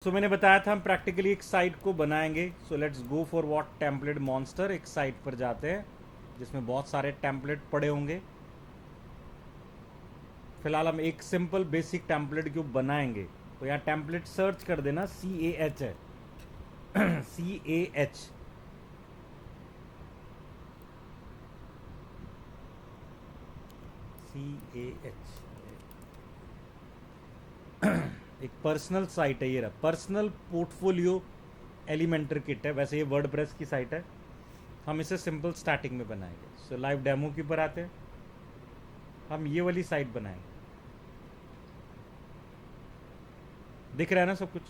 सो मैंने बताया था हम प्रैक्टिकली एक साइट को बनाएंगे. So let's go for what template monster. एक साइट पर जाते हैं जिसमें बहुत सारे टेम्पलेट पड़े होंगे. फिलहाल हम एक सिंपल बेसिक टेम्पलेट क्यों बनाएंगे. तो यहाँ टेम्पलेट सर्च कर देना. CAH है. CAH. एक पर्सनल साइट है. ये रहा पर्सनल पोर्टफोलियो एलिमेंटर किट है. वैसे ये वर्डप्रेस की साइट है. हम इसे सिंपल स्टार्टिंग में बनाएंगे. सो लाइव डेमो के ऊपर आते हैं. हम ये वाली साइट बनाएंगे. दिख रहा है ना सब कुछ.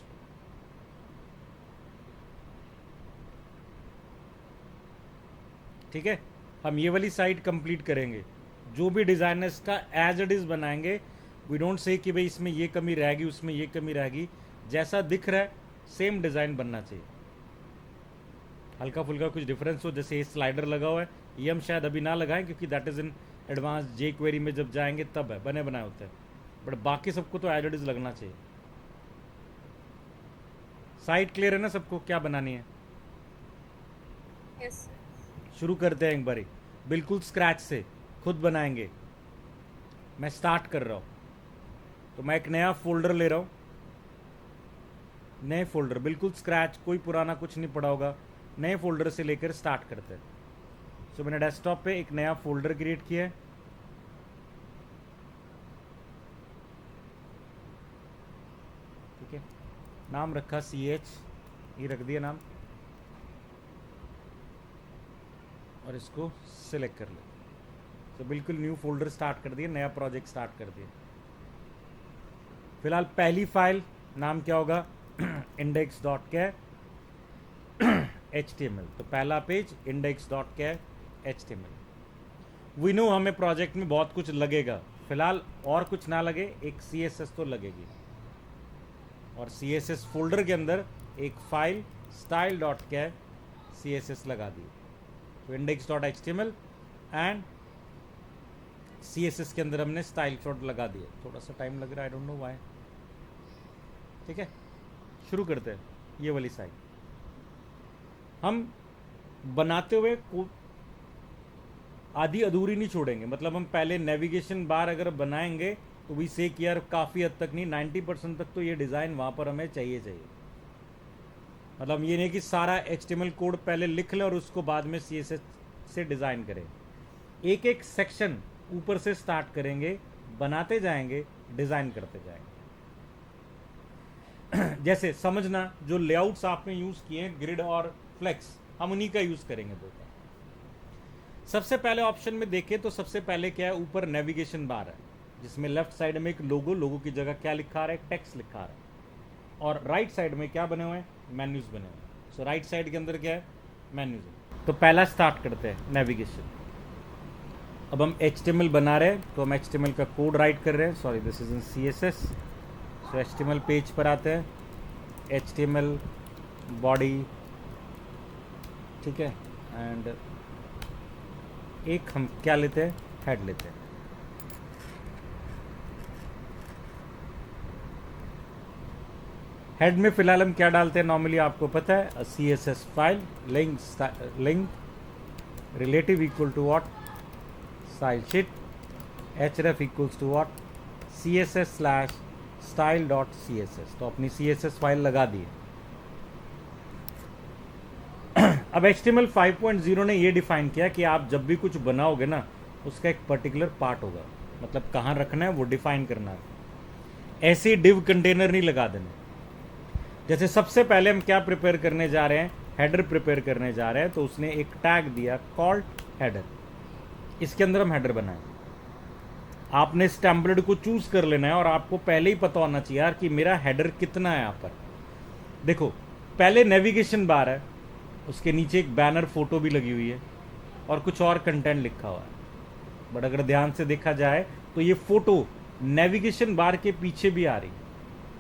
ठीक है. हम ये वाली साइट कंप्लीट करेंगे. जो भी डिजाइन है इसका एज इट इज बनाएंगे. वी डोंट से कि भाई इसमें ये कमी रहेगी उसमें ये कमी रहेगी. जैसा दिख रहा है सेम डिजाइन बनना चाहिए. हल्का फुल्का कुछ डिफरेंस हो. जैसे ये स्लाइडर लगा हुआ है ये हम शायद अभी ना लगाएं क्योंकि that is in advance. J query में जब जाएंगे तब है बने बनाए होते हैं. बट बाकी सबको तो एज इट इज लगना चाहिए. साइट क्लियर है ना सबको क्या बनानी है. यस. शुरू करते हैं एक बारी बिल्कुल स्क्रैच से. खुद बनाएंगे. मैं स्टार्ट कर रहा हूँ. तो मैं एक नया फोल्डर ले रहा हूँ. नए फोल्डर बिल्कुल स्क्रैच. कोई पुराना कुछ नहीं पड़ा होगा. नए फोल्डर से लेकर स्टार्ट करते हैं. सो मैंने डेस्कटॉप पे एक नया फोल्डर क्रिएट किया है. ठीक है. नाम रखा CH. ये रख दिया नाम. और इसको सिलेक्ट कर ले. तो बिल्कुल न्यू फोल्डर स्टार्ट कर दिया. नया प्रोजेक्ट स्टार्ट कर दिया. फिलहाल पहली फाइल नाम क्या होगा. index.k HTML. तो पहला page index.k HTML. We know हमें प्रोजेक्ट में बहुत कुछ लगेगा. फिलहाल और कुछ ना लगे एक CSS तो लगेगी. और CSS फोल्डर के अंदर एक फाइल style.k CSS लगा दी. तो index.html एंड CSS के अंदर हमने स्टाइल शॉट लगा दिए. थोड़ा सा टाइम लग रहा है. I don't know why. ठीक है. शुरू करते हैं. ये वाली साइट हम बनाते हुए आधी अधूरी नहीं छोड़ेंगे. मतलब हम पहले नेविगेशन बार अगर बनाएंगे तो वी से कि यार काफ़ी हद तक नहीं 90% तक तो ये डिज़ाइन वहाँ पर हमें चाहिए. मतलब ये नहीं कि सारा HTML कोड पहले लिख लें और उसको बाद में CSS से डिज़ाइन करें. एक एक सेक्शन ऊपर से स्टार्ट करेंगे. बनाते जाएंगे डिज़ाइन करते जाएंगे. जैसे समझना जो लेआउट्स आपने यूज़ किए हैं ग्रिड और फ्लेक्स हम उन्हीं का यूज़ करेंगे. दो सबसे पहले ऑप्शन में देखें तो सबसे पहले क्या है. ऊपर नेविगेशन बार है जिसमें लेफ्ट साइड में एक लोगो की जगह क्या लिखा रहा है. एक टेक्स्ट लिखा रहा है. और राइट साइड में क्या बने हुए हैं. मेन्यूज बने हुए हैं. सो राइट साइड के अंदर क्या है. मेन्यूज. तो पहला स्टार्ट करते हैं नेविगेशन. अब हम HTML बना रहे हैं तो हम HTML का कोड राइट कर रहे हैं. Sorry this is in CSS. So HTML page पर आते हैं. HTML body. ठीक है. एंड एक हम क्या लेते हैं. हेड लेते हैं. हेड में फिलहाल हम क्या डालते हैं नॉर्मली आपको पता है. CSS file link relative equal to what. Style sheet. href equals to what. CSS/style.css. तो अपनी CSS फाइल लगा दी. अब HTML 5.0 ने ये डिफाइन किया कि आप जब भी कुछ बनाओगे ना उसका एक पर्टिकुलर पार्ट होगा. मतलब कहाँ रखना है वो डिफाइन करना है. ऐसे डिव कंटेनर नहीं लगा देने. जैसे सबसे पहले हम क्या प्रिपेयर करने जा रहे हैं. हेडर प्रिपेयर करने जा रहे हैं. तो उसने एक टैग दिया कॉल्ड हेडर. इसके अंदर हम हेडर बनाएं. आपने इस टेम्पलेट को चूज कर लेना है और आपको पहले ही पता होना चाहिए यार कि मेरा हेडर कितना है. यहाँ पर देखो पहले नेविगेशन बार है. उसके नीचे एक बैनर फोटो भी लगी हुई है और कुछ और कंटेंट लिखा हुआ है. बट अगर ध्यान से देखा जाए तो ये फोटो नेविगेशन बार के पीछे भी आ रही है.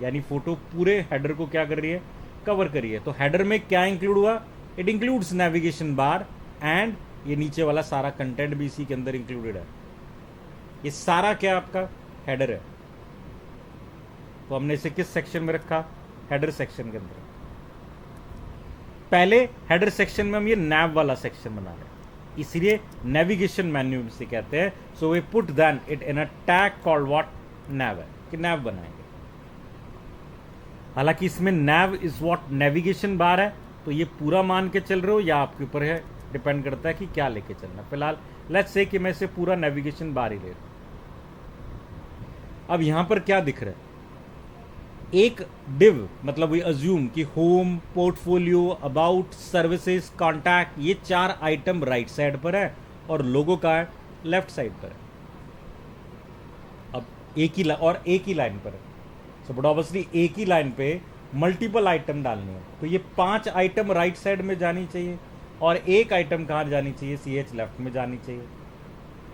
यानी फोटो पूरे हेडर को क्या कर रही है. कवर कर रही है. तो हेडर में क्या इंक्लूड हुआ. It includes navigation bar and ये नीचे वाला सारा कंटेंट भी इसी के अंदर इंक्लूडेड है. ये सारा क्या आपका हेडर है. तो हमने इसे किस सेक्शन में रखा. हेडर सेक्शन के अंदर। पहले हेडर सेक्शन में हम ये नैव वाला सेक्शन बना रहे हैं, इसलिए नेविगेशन मेन्यू से कहते हैं। So we put then it in a tag called what, nav है कि नैव बनाएंगे। हालांकि इसमें nav is what navigation bar है, तो ये पूरा मान के चल रहे हो या आपके ऊपर है, डिपेंड करता है कि क्या लेके चलना। फिलहाल लेट्स से कि मैं इसे पूरा नेविगेशन बार ही ले रहा हूं। अब यहां पर क्या दिख रहा है, एक डिव, मतलब वी अज्यूम कि home, portfolio, about, services, contact, ये 4 आइटम राइट साइड पर है और लोगो का है लेफ्ट साइड पर है। अब एक ही लाइन पर है, सो बट ऑब्वियसली एक ही लाइन पे मल्टीपल आइटम डालनी है, तो ये 5 आइटम राइट साइड में जानी चाहिए और एक आइटम कहाँ जानी चाहिए, CH लेफ्ट में जानी चाहिए।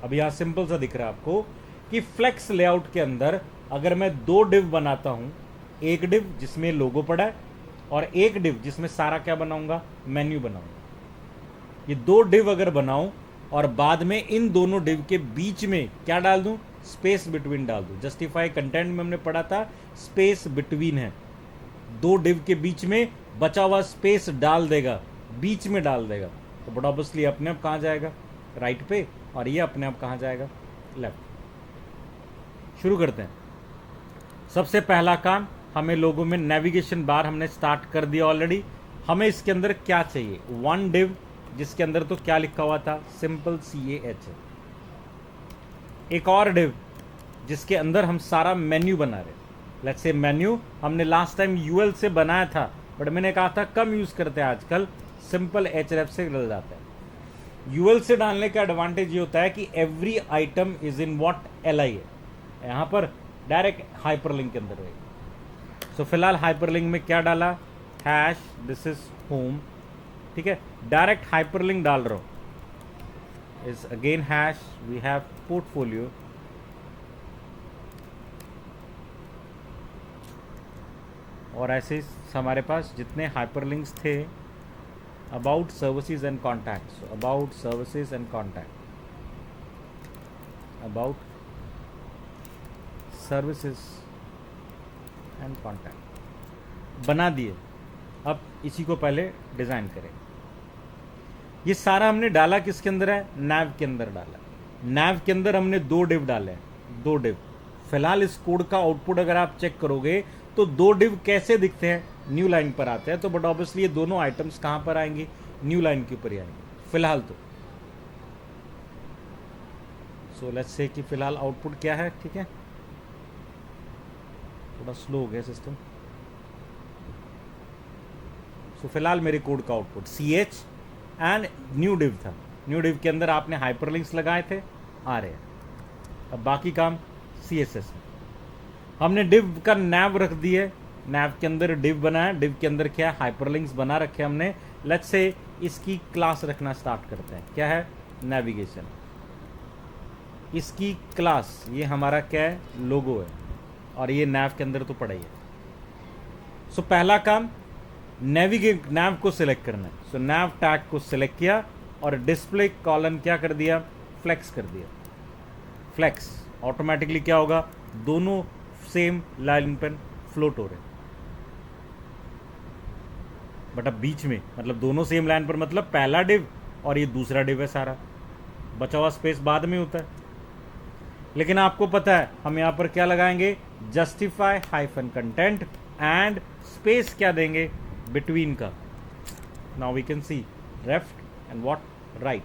अब यहाँ सिंपल सा दिख रहा है आपको कि फ्लेक्स लेआउट के अंदर अगर मैं 2 डिव बनाता हूं, एक डिव जिसमें लोगो पड़ा है और एक डिव जिसमें सारा क्या बनाऊंगा, मेन्यू बनाऊंगा। ये 2 डिव अगर बनाऊं और बाद में इन दोनों डिव के बीच में क्या डाल दूं, स्पेस बिटवीन डाल दूं। जस्टिफाई कंटेंट में हमने पढ़ा था स्पेस बिटवीन है, 2 डिव के बीच में बचा हुआ स्पेस डाल देगा, बीच में डाल देगा, तो बट ऑब्वियसली अपने आप कहां जाएगा, राइट पे, और ये अपने आप कहां जाएगा, लेफ्ट। शुरू करते हैं। सबसे पहला काम, हमें लोगों में नेविगेशन बार हमने स्टार्ट कर दिया ऑलरेडी। हमें इसके अंदर क्या चाहिए, 1 डिव जिसके अंदर तो क्या लिखा हुआ था, सिंपल CAH। एक और डिव जिसके अंदर हम सारा मेन्यू बना रहे, लेट्स से मेन्यू हमने लास्ट टाइम UL से बनाया था, बट मैंने कहा था कम यूज करते हैं आजकल, सिंपल href से डल जाता है। UL से डालने का एडवांटेज ये होता है कि every item is in what LI है, यहां पर डायरेक्ट हाइपरलिंक के अंदर रहेगा। सो फिलहाल हाइपरलिंक में क्या डाला, हैश दिस इज होम, ठीक है, डायरेक्ट हाइपरलिंक डाल रहा हूं, is again hash we have portfolio, और ऐसे हमारे पास जितने हाइपरलिंक्स थे, about services and contact, about services and contact, about services and contact बना दिए। अब इसी को पहले डिजाइन करें। ये सारा हमने डाला किसके अंदर है, नैव के अंदर डाला। नैव के अंदर हमने 2 डिव डाले, 2 डिव। फिलहाल इस कोड का आउटपुट अगर आप चेक करोगे तो 2 डिव कैसे दिखते हैं, न्यू लाइन पर आते हैं, तो बट ऑब्वियसली ये दोनों आइटम्स कहां पर आएंगे, न्यू लाइन के ऊपर ही आएंगे फिलहाल तो। सो लेट्स से कि फिलहाल आउटपुट क्या है, ठीक है, थोड़ा स्लो हो गया सिस्टम। सो फिलहाल मेरे कोड का output CH and new div था, न्यू डिव के अंदर आपने हाइपरलिंक्स लगाए थे, आ रहे हैं। अब बाकी काम CSS में हमने डिव का नैव रख दिए, नैव के अंदर डिव बना है, डिव के अंदर क्या है, हाइपरलिंक्स बना रखे हमने। लेट्स से इसकी क्लास रखना स्टार्ट करते हैं, क्या है, नेविगेशन। इसकी क्लास, ये हमारा क्या है, लोगो है, और ये नैव के अंदर तो पड़ा ही है। सो पहला काम नैव को सिलेक्ट करना है। सो नैव टैग को सिलेक्ट किया और डिस्प्ले कॉलन क्या कर दिया, फ्लेक्स कर दिया। फ्लेक्स ऑटोमेटिकली क्या होगा, दोनों सेम लाइन पर फ्लोट हो रहे, बट अब बीच में, मतलब दोनों सेम लाइन पर, मतलब पहला डिव और ये दूसरा डिव है, सारा बचा हुआ स्पेस बाद में होता है। लेकिन आपको पता है हम यहां पर क्या लगाएंगे, justify hyphen content and space क्या देंगे, बिटवीन का। Now we can see left and what, right.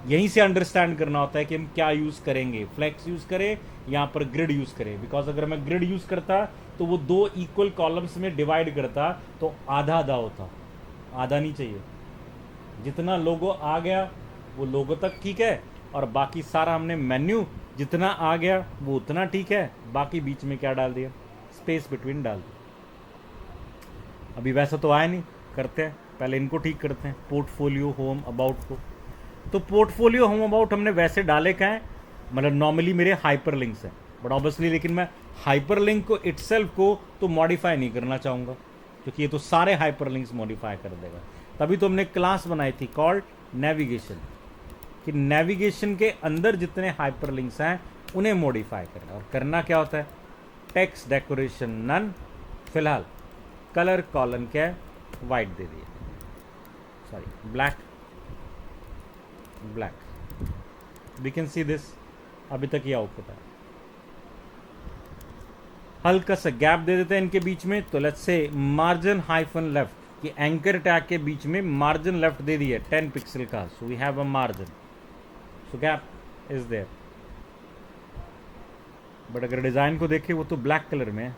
यहीं से अंडरस्टैंड करना होता है कि हम क्या यूज करेंगे, फ्लेक्स यूज करें, यहां पर ग्रिड यूज करें। बिकॉज अगर मैं ग्रिड यूज करता तो वो 2 इक्वल कॉलम्स में डिवाइड करता तो आधा आधा होता, आधा नहीं चाहिए। जितना लोगो आ गया वो लोगो तक ठीक है, और बाकी सारा हमने मेन्यू जितना आ गया वो उतना ठीक है, बाकी बीच में क्या डाल दिया, स्पेस बिटवीन डाल दिया। अभी वैसा तो आया नहीं, करते हैं पहले इनको ठीक करते हैं, पोर्टफोलियो, होम, अबाउट को। तो पोर्टफोलियो, होम, अबाउट हमने वैसे डाले क्या है, मतलब नॉर्मली मेरे हाइपरलिंक्स हैं, बट ऑब्वियसली लेकिन मैं हाइपरलिंक को इटसेल्फ को तो मॉडिफाई नहीं करना चाहूँगा, क्योंकि ये तो सारे हाइपरलिंक्स मॉडिफाई कर देगा। तभी तो हमने क्लास बनाई थी कॉल्ड नेविगेशन, कि नेविगेशन के अंदर जितने हाइपरलिंक्स हैं उन्हें मॉडिफाई करना। और करना क्या होता है, टेक्स्ट डेकोरेशन नन, फिलहाल कलर कॉलन क्या है, वाइट दे दिया, sorry black, black. We can see this, अभी तक ये आउटपुट है। हल्का सा गैप दे देते हैं इनके बीच में, तो let's say margin hyphen left कि एंकर टैग के बीच में मार्जिन लेफ्ट दे दिया 10 पिक्सल का, so we have a margin, so gap is there. But अगर डिजाइन को देखें वो तो ब्लैक कलर में है,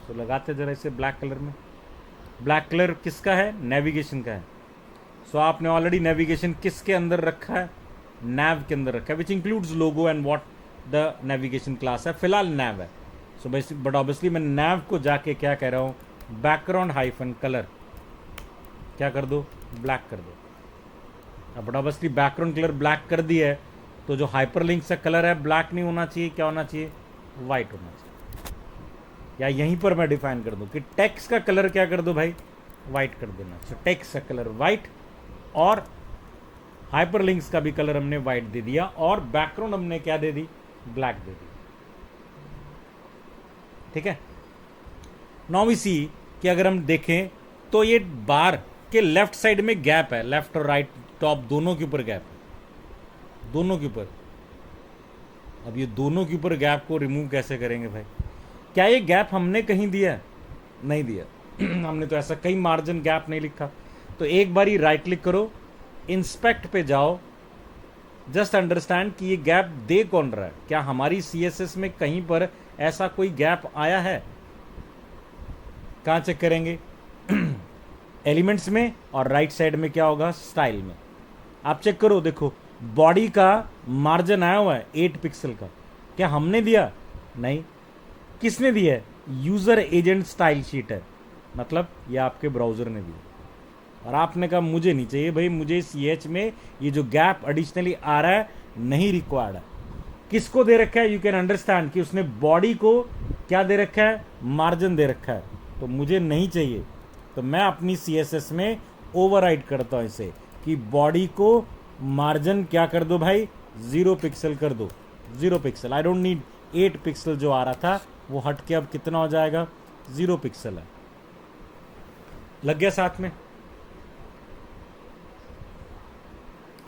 तो लगाते जरा इसे ब्लैक कलर में। ब्लैक कलर किसका है, नेविगेशन का है। सो आपने ऑलरेडी नेविगेशन किसके अंदर रखा है, नैव के अंदर रखा है, which includes logo and what the navigation class है, फिलहाल नैव है। सो बट ऑब्वियसली मैं नैव को जाके क्या कह रहा हूँ, बैकग्राउंड हाइफन कलर क्या कर दो, ब्लैक कर दो। अब but obviously background colour black कर दिया है, तो जो हाइपरलिंक से कलर है ब्लैक नहीं होना चाहिए, क्या होना चाहिए, वाइट होना चाहिए। या यहीं पर मैं डिफाइन कर दूं कि टेक्स्ट का कलर क्या कर दो भाई, वाइट कर देना। सो टेक्स्ट का कलर वाइट, और हाइपरलिंक्स का भी कलर हमने वाइट दे दिया, और बैकग्राउंड हमने क्या दे दी, ब्लैक दे दी। ठीक है। नाउ वी सी कि अगर हम देखें तो ये बार के लेफ्ट साइड में गैप है, लेफ्ट और राइट टॉप दोनों के ऊपर गैप है, दोनों के ऊपर। अब ये दोनों के ऊपर गैप को रिमूव कैसे करेंगे भाई? क्या ये गैप हमने कहीं दिया है? नहीं दिया। हमने तो ऐसा कहीं मार्जिन गैप नहीं लिखा। तो एक बार ही राइट क्लिक करो, इंस्पेक्ट पे जाओ, जस्ट अंडरस्टैंड कि ये गैप दे कौन रहा है, क्या हमारी CSS में कहीं पर ऐसा कोई गैप आया है? कहां चेक करेंगे? एलिमेंट्स में, और राइट साइड में क्या होगा, स्टाइल में। आप चेक करो, देखो बॉडी का मार्जिन आया हुआ है 8 पिक्सल का, क्या हमने दिया? नहीं। किसने दिया है? यूजर एजेंट स्टाइल शीट है, मतलब ये आपके ब्राउजर ने दिया। और आपने कहा मुझे नहीं चाहिए भाई, मुझे CH में ये जो गैप एडिशनली आ रहा है नहीं रिक्वायर्ड है। किसको दे रखा है? यू कैन अंडरस्टैंड कि उसने बॉडी को क्या दे रखा है, मार्जिन दे रखा है, तो मुझे नहीं चाहिए। तो मैं अपनी CSS में ओवरराइड करता हूं इसे कि बॉडी को मार्जिन क्या कर दो भाई, 0 पिक्सल कर दो, 0 pixel. I don't need 8 pixel जो आ रहा था, वो हट के अब कितना हो जाएगा, 0 पिक्सल है। लग गया साथ में?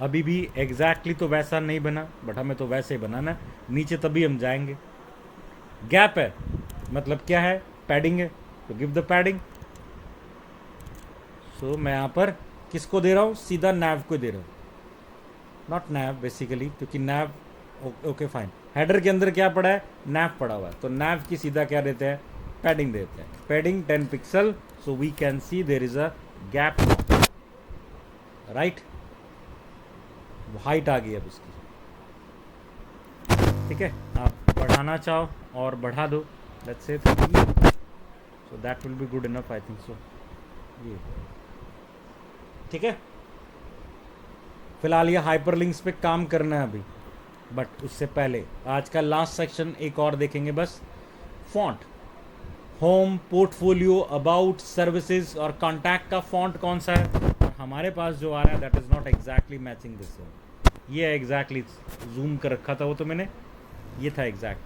अभी भी एग्जैक्टली तो वैसा नहीं बना, बट हमें तो वैसे ही बनाना है। नीचे तभी हम जाएंगे। गैप है मतलब क्या है, पैडिंग है, तो गिव द पैडिंग। सो मैं यहां पर किसको दे रहा हूं, सीधा नैव को दे रहा हूं, नॉट नैव बेसिकली, क्योंकि नैव ओके फाइन, हेडर के अंदर क्या पड़ा है, नैव पड़ा हुआ है, तो नैव की सीधा क्या देते हैं, पैडिंग देते हैं। Padding 10 pixel, so we can see there is a gap, right. Height आ गई अब इसकी, ठीक है। आप बढ़ाना चाहो और बढ़ा दो, let's say 3, so that will be good enough, I think so. ये ठीक है। फिलहाल ये हाइपरलिंक्स पे काम करना है अभी, बट उससे पहले आज का लास्ट सेक्शन एक और देखेंगे बस। Font, home, portfolio, about, services और कॉन्टैक्ट का फॉन्ट कौन सा है? और हमारे पास जो आ रहा है that is not exactly matching this one. ये है एग्जैक्टली, जूम कर रखा था वो तो मैंने, ये था एग्जैक्ट,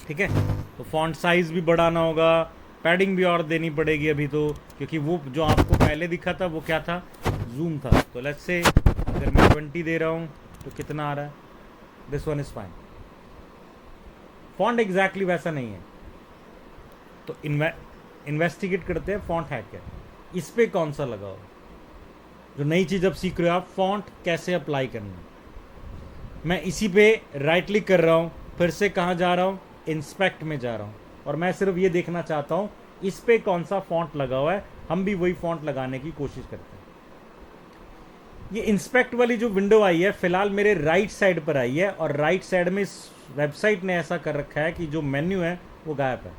ठीक है। तो फॉन्ट साइज भी बढ़ाना होगा, पैडिंग भी और देनी पड़ेगी अभी तो, क्योंकि वो जो आपको पहले दिखा था वो क्या था, जूम था। तो लेट्स से अगर मैं 20 दे रहा हूँ तो कितना आ रहा है, this one is fine. Font exactly वैसा नहीं है, तो इन्वेस्टिगेट करते हैं फॉन्ट है क्या, इस पे कौन सा लगाओ। जो नई चीज़ अब सीख रहे हो आप, फॉन्ट कैसे अप्लाई करना है। मैं इसी पे राइट क्लिक कर रहा हूँ, फिर से कहाँ जा रहा हूँ, इंस्पेक्ट में जा रहा हूँ, और मैं सिर्फ ये देखना चाहता हूँ इस पे कौन सा फॉन्ट लगा हुआ है। हम भी वही फॉन्ट लगाने की कोशिश करते हैं। ये इंस्पेक्ट वाली जो विंडो आई है फिलहाल मेरे राइट साइड पर आई है, और राइट साइड में इस वेबसाइट ने ऐसा कर रखा है कि जो मेन्यू है वो गायब है।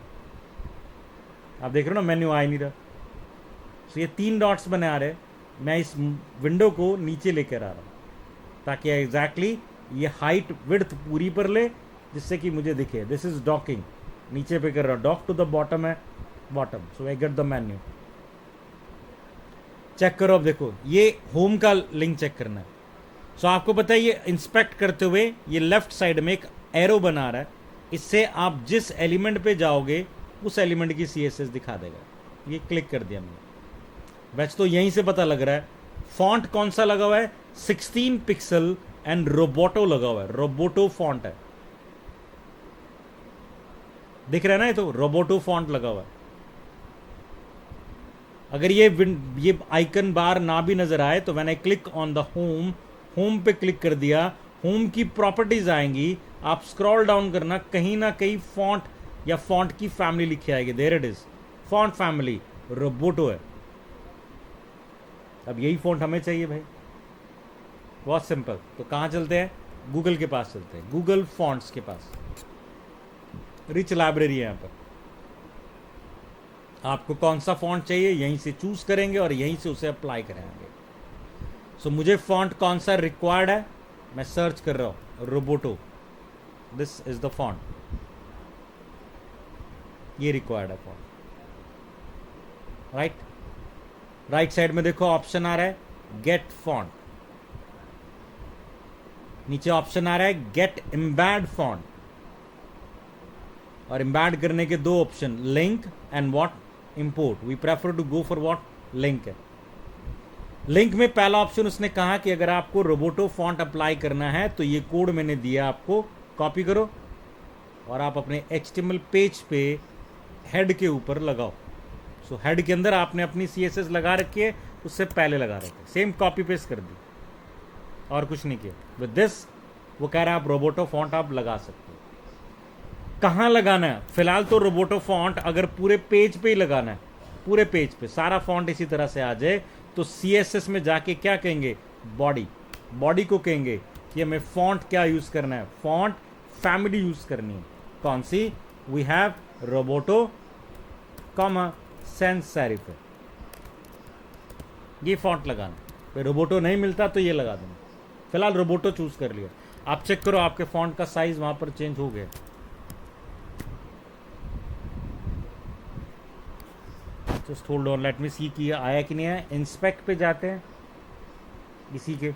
आप देख रहे हो ना, मेन्यू आ ही नहीं रहा। तो ये 3 डॉट्स बने आ रहे, मैं इस विंडो को नीचे लेकर आ रहा हूँ ताकि एग्जैक्टली ये हाइट विड्थ पूरी पर ले, जिससे कि मुझे दिखे। दिस इज डॉकिंग, नीचे पे कर रहा हूँ, डॉक टू द बॉटम है, bottom, so I get the menu. Check करो, अब देखो ये होम का लिंक चेक करना है। सो आपको पता है ये इंस्पेक्ट करते हुए ये लेफ्ट साइड में एक एरो बना रहा है, इससे आप जिस एलिमेंट पे जाओगे उस एलिमेंट की CSS दिखा देगा। ये क्लिक कर दिया मैंने। वैसे तो यहीं से पता लग रहा है फॉन्ट कौन सा लगा हुआ है, 16 पिक्सल एंड रोबोटो लगा हुआ है, रोबोटो फॉन्ट है, दिख रहा है ना, ये तो रोबोटो फॉन्ट लगा हुआ है। अगर ये आइकन बार ना भी नजर आए तो when I click on the home, home पे क्लिक कर दिया, होम की प्रॉपर्टीज आएंगी, आप स्क्रॉल डाउन करना, कहीं ना कहीं फॉन्ट या फॉन्ट की फैमिली लिखी आएगी, there it is, font family Roboto है। अब यही फॉन्ट हमें चाहिए भाई, बहुत सिंपल। तो कहां चलते हैं, गूगल के पास चलते हैं, गूगल फॉन्ट्स के पास, रिच लाइब्रेरी है यहाँ पर। आपको कौन सा फॉन्ट चाहिए यहीं से चूज करेंगे और यहीं से उसे अप्लाई करेंगे। सो मुझे फॉन्ट कौन सा रिक्वायर्ड है, मैं सर्च कर रहा हूं, Roboto, this is the font, ये रिक्वायर्ड है फॉन्ट। राइट साइड में देखो ऑप्शन आ रहा है गेट फॉन्ट, नीचे ऑप्शन आ रहा है गेट एम्बेड फॉन्ट, और एम्बेड करने के दो option, link and what, import. We prefer to go for what, link है। लिंक में पहला ऑप्शन उसने कहा कि अगर आपको रोबोटो फॉन्ट अप्लाई करना है तो ये कोड मैंने दिया आपको, कॉपी करो और आप अपने HTML पेज पे हेड के ऊपर लगाओ। सो हेड के अंदर आपने अपनी CSS लगा रखी है, उससे पहले लगा रखे, सेम कॉपी पेस्ट कर दी और कुछ नहीं किया। विद दिस वो कह रहा है आप रोबोटो फॉन्ट आप लगा सकते हो। कहाँ लगाना है, फिलहाल तो रोबोटो फॉन्ट अगर पूरे पेज पे ही लगाना है, पूरे पेज पे सारा फॉन्ट इसी तरह से आ जाए, तो CSS में जाके क्या कहेंगे, बॉडी को कहेंगे कि हमें फॉन्ट क्या यूज करना है, फॉन्ट फैमिली यूज करनी है। कौन सी, we have Roboto comma sans serif है, ये फॉन्ट लगाना। फिर रोबोटो नहीं मिलता तो ये लगा देना। फिलहाल रोबोटो चूज कर लिया। आप चेक करो आपके फॉन्ट का साइज वहां पर चेंज हो गया। Just hold on, let me see कि आया कि नहीं आया। इंस्पेक्ट पे जाते हैं इसी के,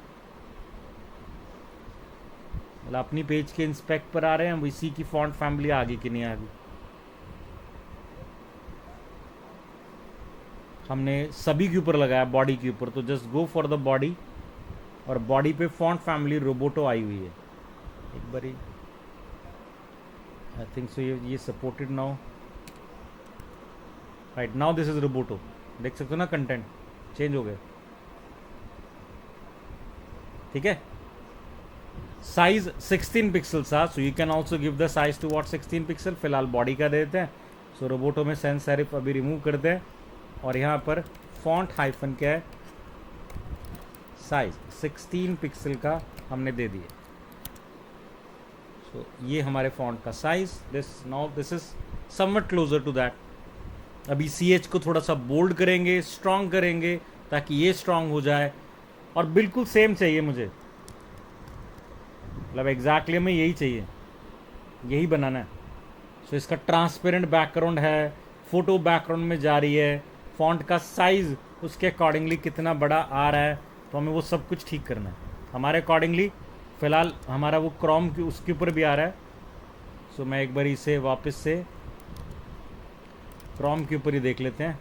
मतलब अपनी पेज के इंस्पेक्ट पर आ रहे हैं हम, इसी की फॉन्ट फैमिली आ गई कि नहीं आ गई। हमने सभी के ऊपर लगाया, बॉडी के ऊपर, तो just go for the body, और बॉडी पे फॉन्ट फैमिली रोबोटो आई हुई है। एक बारी आई थिंक सो ये supported now, right now this is Roboto. देख सकते हो ना, कंटेंट चेंज हो गया, ठीक है। साइज 16 पिक्सल था, so you can also give the size to what 16 pixel. फिलहाल बॉडी का देते हैं, सो रोबोटो में सेंस सेरिफ अभी रिमूव करते हैं, और यहाँ पर फॉन्ट हाइफन क्या है, साइज 16 पिक्सल का हमने दे दिया। सो ये हमारे फॉन्ट का size, this is somewhat closer to that. अभी CH को थोड़ा सा बोल्ड करेंगे, स्ट्रांग करेंगे, ताकि ये स्ट्रांग हो जाए, और बिल्कुल सेम चाहिए मुझे, मतलब एग्जैक्टली हमें यही चाहिए, यही बनाना है। सो इसका ट्रांसपेरेंट बैकग्राउंड है, फोटो बैकग्राउंड में जा रही है, फॉन्ट का साइज उसके अकॉर्डिंगली कितना बड़ा आ रहा है, तो हमें वो सब कुछ ठीक करना है हमारे अकॉर्डिंगली। फिलहाल हमारा वो क्रोम की उसके ऊपर भी आ रहा है, सो मैं एक बार इसे वापस से क्रोम के ऊपर ही देख लेते हैं।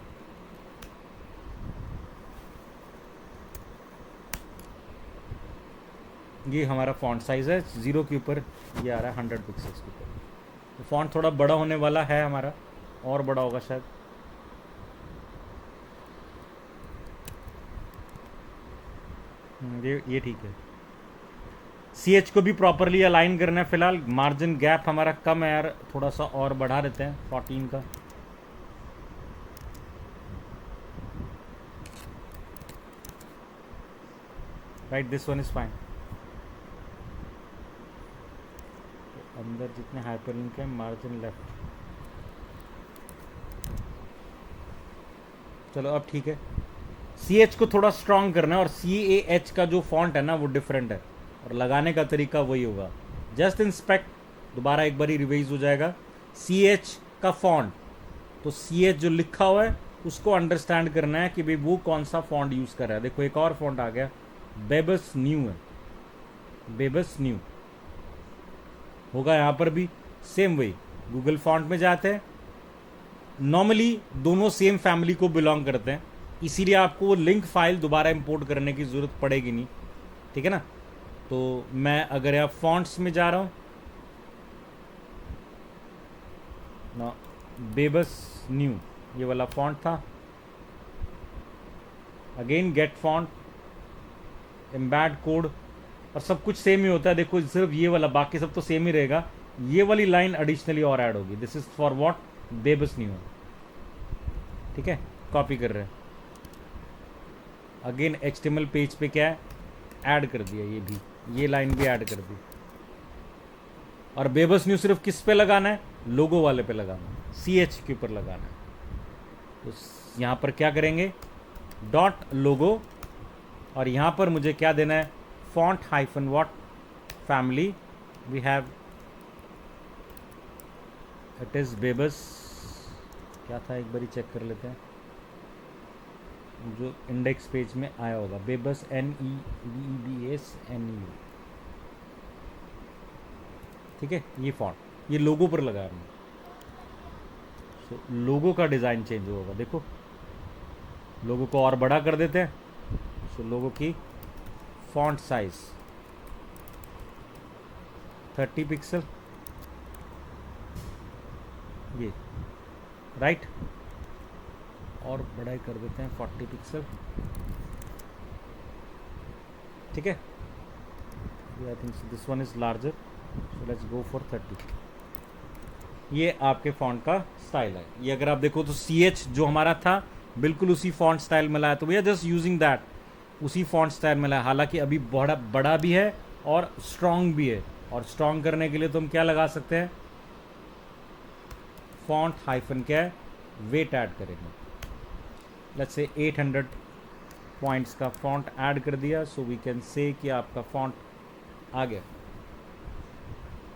ये हमारा फॉन्ट साइज है 0 के ऊपर, ये आ रहा है 100 पिक्सल्स के ऊपर। तो फॉन्ट थोड़ा बड़ा होने वाला है हमारा, और बड़ा होगा शायद। ये ठीक है। CH को भी प्रॉपरली अलाइन करना है। फिलहाल मार्जिन गैप हमारा कम है यार, थोड़ा सा और बढ़ा देते हैं 14 का। Right, this one is fine. अंदर जितने हाइपरलिंक है, मार्जिन लेफ्ट, चलो अब ठीक है। CH को थोड़ा स्ट्रांग करना है, और CAH का जो फॉन्ट है ना वो डिफरेंट है, और लगाने का तरीका वही होगा। जस्ट इंस्पेक्ट, दोबारा एक बार रिवाइज हो जाएगा। CH का फॉन्ट, तो CH जो लिखा हुआ है उसको अंडरस्टैंड करना है कि भाई वो कौन सा फॉन्ट यूज कर रहा है। देखो एक और फॉन्ट आ गया, बेबस न्यू है, बेबस न्यू होगा। यहाँ पर भी सेम वही, गूगल फॉन्ट में जाते हैं, नॉर्मली दोनों सेम फैमिली को बिलोंग करते हैं, इसीलिए आपको वो लिंक फाइल दोबारा इंपोर्ट करने की ज़रूरत पड़ेगी नहीं, ठीक है ना। तो मैं अगर यहाँ फॉन्ट्स में जा रहा हूँ ना, बेबस न्यू ये वाला फॉन्ट था, again get font, embed code, और सब कुछ सेम ही होता है। देखो सिर्फ ये वाला, बाकी सब तो सेम ही रहेगा, ये वाली लाइन एडिशनली और ऐड होगी। दिस इज फॉर व्हाट, बेबस न्यू, ठीक है। कॉपी कर रहे हैं, अगेन HTML पेज पे क्या है, ऐड कर दिया, ये भी, ये लाइन भी ऐड कर दी। और बेबस न्यू सिर्फ किस पे लगाना है, लोगो वाले पे लगाना है, CH के ऊपर लगाना है। तो यहाँ पर क्या करेंगे, डॉट लोगो, और यहाँ पर मुझे क्या देना है, font hyphen what family we have, it is Bebas, क्या था एक बारी चेक कर लेते हैं, जो इंडेक्स पेज में आया होगा, बेबस NEBEBSNEU, ठीक है। ये फॉन्ट, ये लोगो पर लगा है। सो लोगो का डिज़ाइन चेंज होगा, देखो लोगो को और बड़ा कर देते हैं। सो लोगो की फॉन्ट साइज 30 पिक्सल, ये राइट, और बड़ा कर देते हैं 40 पिक्सल, ठीक है। I think this one is larger, so let's go for 30। ये आपके फॉन्ट का स्टाइल है। ये अगर आप देखो तो CH जो हमारा था बिल्कुल उसी फॉन्ट स्टाइल में लाया, तो we are just using that, उसी फॉन्ट स्टाइल में लाया। हालांकि अभी बड़ा भी है और स्ट्रॉन्ग भी है, और स्ट्रॉन्ग करने के लिए तो हम क्या लगा सकते हैं, फॉन्ट हाइफन क्या है, वेट ऐड करेंगे। लेट्स से 800 पॉइंट्स का फॉन्ट ऐड कर दिया, सो वी कैन से कि आपका फॉन्ट आ गया।